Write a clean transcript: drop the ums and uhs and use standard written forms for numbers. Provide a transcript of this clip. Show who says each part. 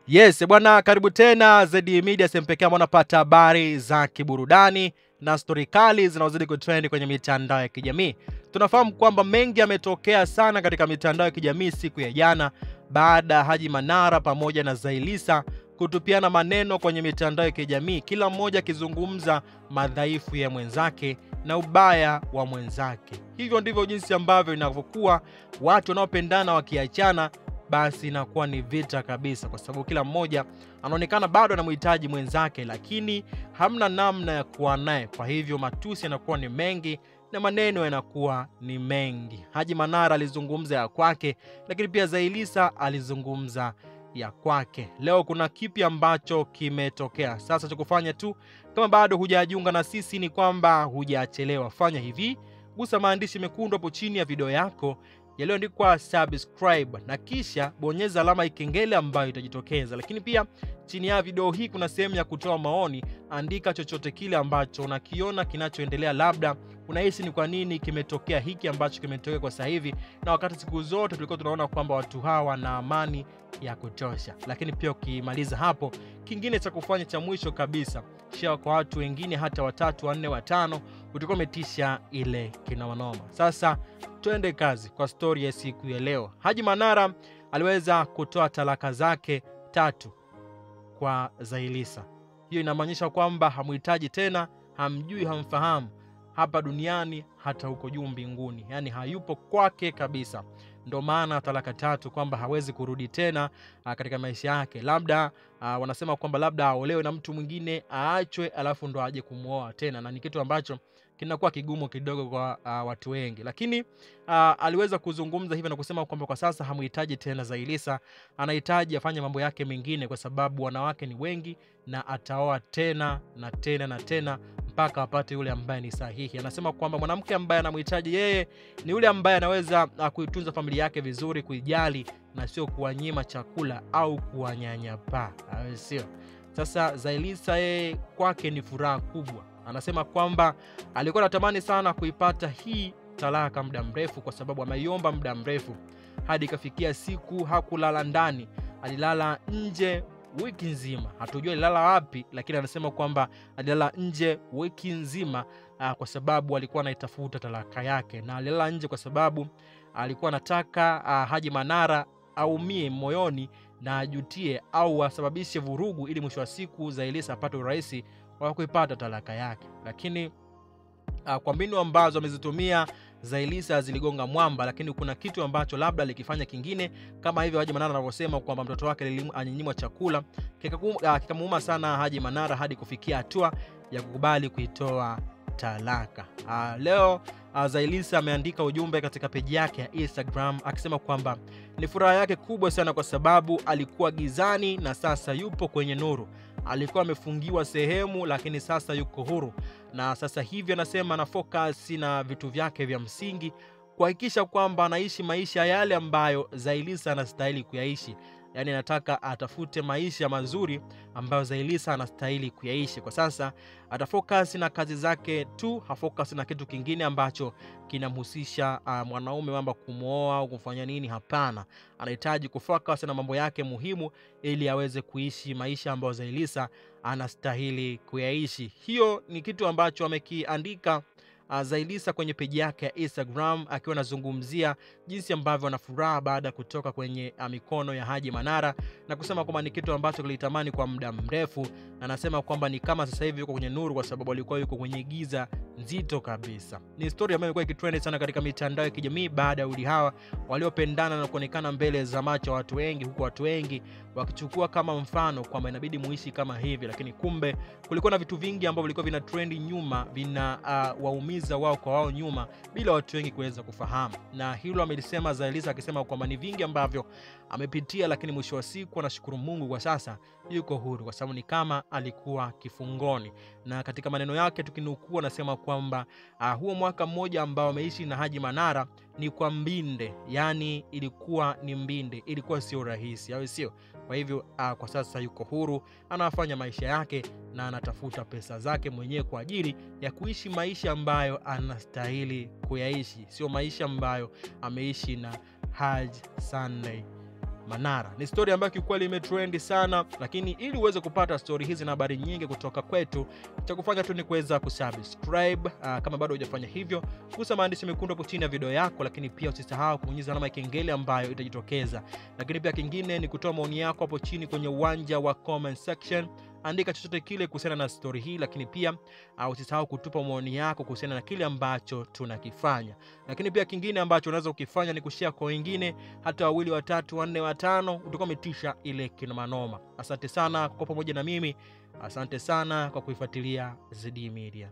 Speaker 1: Yes, bwana, karibu tena ZD Media, sehemu pekee ambapo unapata habari za kiburudani na story kali zinazozidi kutrend kwenye mitandao ya kijamii. Tunafahamu kwamba mengi yametokea sana katika mitandao ya kijamii siku ya jana baada ya Haji Manara pamoja na Zailisa kutupiana maneno kwenye mitandao ya kijamii, kila mmoja akizungumza madhaifu ya mwenzake na ubaya wa mwenzake. Hivyo ndivyo jinsi ambavyo inavyokuwa watu wanaopendana wakiachana, basi inakuwa ni vita kabisa, kwa sababu kila mmoja anaonekana bado anamhitaji mwenzake, lakini hamna namna ya kuwa naye. Kwa hivyo matusi yanakuwa ni mengi na maneno yanakuwa ni mengi. Haji Manara alizungumza ya kwake, lakini pia Zailisa alizungumza ya kwake. Leo kuna kipi ambacho kimetokea? Sasa cha kufanya tu, kama bado hujajiunga na sisi, ni kwamba hujachelewa. Fanya hivi, gusa maandishi mekundu hapo chini ya video yako yaliyoandikwa subscribe, na kisha bonyeza alama ya kengele ambayo itajitokeza. Lakini pia chini ya video hii kuna sehemu ya kutoa maoni. Andika chochote kile ambacho unakiona kinachoendelea, labda unahisi ni kwa nini kimetokea hiki ambacho kimetokea kwa sasa hivi, na wakati siku zote tulikuwa tunaona kwamba watu hawa wana amani ya kutosha. Lakini pia ukimaliza hapo, kingine cha kufanya cha mwisho kabisa, share kwa watu wengine, hata 3, 4, 5, utakuwa umetisha ile kinawanoma. Sasa tuende kazi kwa story ya siku ya leo. Haji Manara aliweza kutoa talaka zake 3 kwa Zailisa. Hiyo inamaanisha kwamba hamuhitaji tena, hamjui, hamfahamu hapa duniani hata huko juu mbinguni, yani hayupo kwake kabisa. Ndio maana talaka 3, kwamba hawezi kurudi tena katika maisha yake. Labda wanasema kwamba labda aolewe na mtu mwingine, aachwe, alafu ndo aje kumuoa tena, na ni kitu ambacho kinakuwa kigumu kidogo kwa watu wengi. Lakini aliweza kuzungumza hivyo na kusema kwamba kwa sasa hamuhitaji tena Zailisa, anahitaji afanye mambo yake mengine, kwa sababu wanawake ni wengi na ataoa tena na tena na tena mpaka apate yule ambaye ni sahihi. Anasema kwamba mwanamke ambaye anamhitaji yeye ni yule ambaye anaweza kuitunza familia yake vizuri, kuijali, na sio kuwanyima chakula au kuwanyanyapaa, sio? Sasa Zailisa yeye kwake ni furaha kubwa. Anasema kwamba alikuwa anatamani sana kuipata hii talaka muda mrefu, kwa sababu ameiomba muda mrefu, hadi ikafikia siku hakulala ndani, alilala nje wiki nzima. Hatujui alilala wapi, lakini anasema kwamba alilala nje wiki nzima kwa sababu alikuwa anaitafuta talaka yake, na alilala nje kwa sababu alikuwa anataka Haji Manara aumie moyoni na ajutie au asababishe vurugu, ili mwisho wa siku Zailisa apate urahisi wa kuipata talaka yake. Lakini kwa mbinu ambazo amezitumia Zailisa ziligonga mwamba, lakini kuna kitu ambacho labda alikifanya kingine, kama hivyo Haji Manara anavyosema kwamba mtoto wake alinyimwa chakula, kikamuuma sana Haji Manara hadi kufikia hatua ya kukubali kuitoa talaka. Leo Zailisa ameandika ujumbe katika peji yake ya Instagram akisema kwamba ni furaha yake kubwa sana, kwa sababu alikuwa gizani na sasa yupo kwenye nuru. Alikuwa amefungiwa sehemu, lakini sasa yuko huru, na sasa hivi anasema na focus na vitu vyake vya msingi, kuhakikisha kwamba anaishi maisha yale ambayo Zailisa anastahili kuyaishi. Yani anataka atafute maisha mazuri ambayo Zailisa anastahili kuyaishi. Kwa sasa atafocus na kazi zake tu, hafocus na kitu kingine ambacho kinamhusisha mwanaume, mambo kumuoa au kufanya nini. Hapana, anahitaji kufocus na mambo yake muhimu ili aweze kuishi maisha ambayo Zailisa anastahili kuyaishi. Hiyo ni kitu ambacho amekiandika Zailisa kwenye peji yake ya Instagram, akiwa anazungumzia jinsi ambavyo ana furaha baada kutoka kwenye mikono ya Haji Manara, na kusema kwamba ni kitu ambacho kilitamani kwa muda mrefu, na anasema kwamba ni kama sasa hivi yuko kwenye nuru, kwa sababu alikuwa yuko kwenye giza nzito kabisa. Ni story ambayo ilikuwa ikitrend sana katika mitandao ya kijamii baada ya wawili hawa waliopendana na kuonekana mbele za macho watu wengi, huku watu wengi wakichukua kama mfano kwamba inabidi muishi kama hivi. Lakini kumbe kulikuwa na vitu vingi ambavyo vilikuwa vina trend nyuma, vina waumiza wao kwa wao nyuma, bila watu wengi kuweza kufahamu. Na hilo amelisema Zailisa, akisema kwamba ni vingi ambavyo amepitia, lakini mwisho wa siku anashukuru Mungu kwa sasa yuko huru, kwa sababu ni kama alikuwa kifungoni. Na katika maneno yake tukinukuu, anasema kwamba huo mwaka mmoja ambao ameishi na Haji Manara ni kwa mbinde, yani ilikuwa ni mbinde, ilikuwa sio rahisi, au sio? Kwa hivyo kwa sasa yuko huru, anafanya maisha yake na anatafuta pesa zake mwenyewe kwa ajili ya kuishi maisha ambayo anastahili kuyaishi, sio maisha ambayo ameishi na Haji Sunday Manara. Ni story ambayo kiukweli imetrend sana, lakini ili uweze kupata story hizi na habari nyingi kutoka kwetu, cha kufanya tu ni kuweza kusubscribe. Kama bado hujafanya hivyo, gusa maandishi mekundu hapo chini ya video yako, lakini pia usisahau kubonyeza alama ya kengele ambayo itajitokeza. Lakini pia kingine ni kutoa maoni yako hapo chini kwenye uwanja wa comment section. Andika chochote kile kuhusiana na story hii, lakini pia usisahau kutupa maoni yako kuhusiana na kile ambacho tunakifanya. Lakini pia kingine ambacho unaweza ukifanya ni kushare kwa wengine, hata 2, 3, 4, 5, utakuwa umetisha ile kinomanoma. Asante sana kwa pamoja na mimi. Asante sana kwa kuifuatilia ZD Media.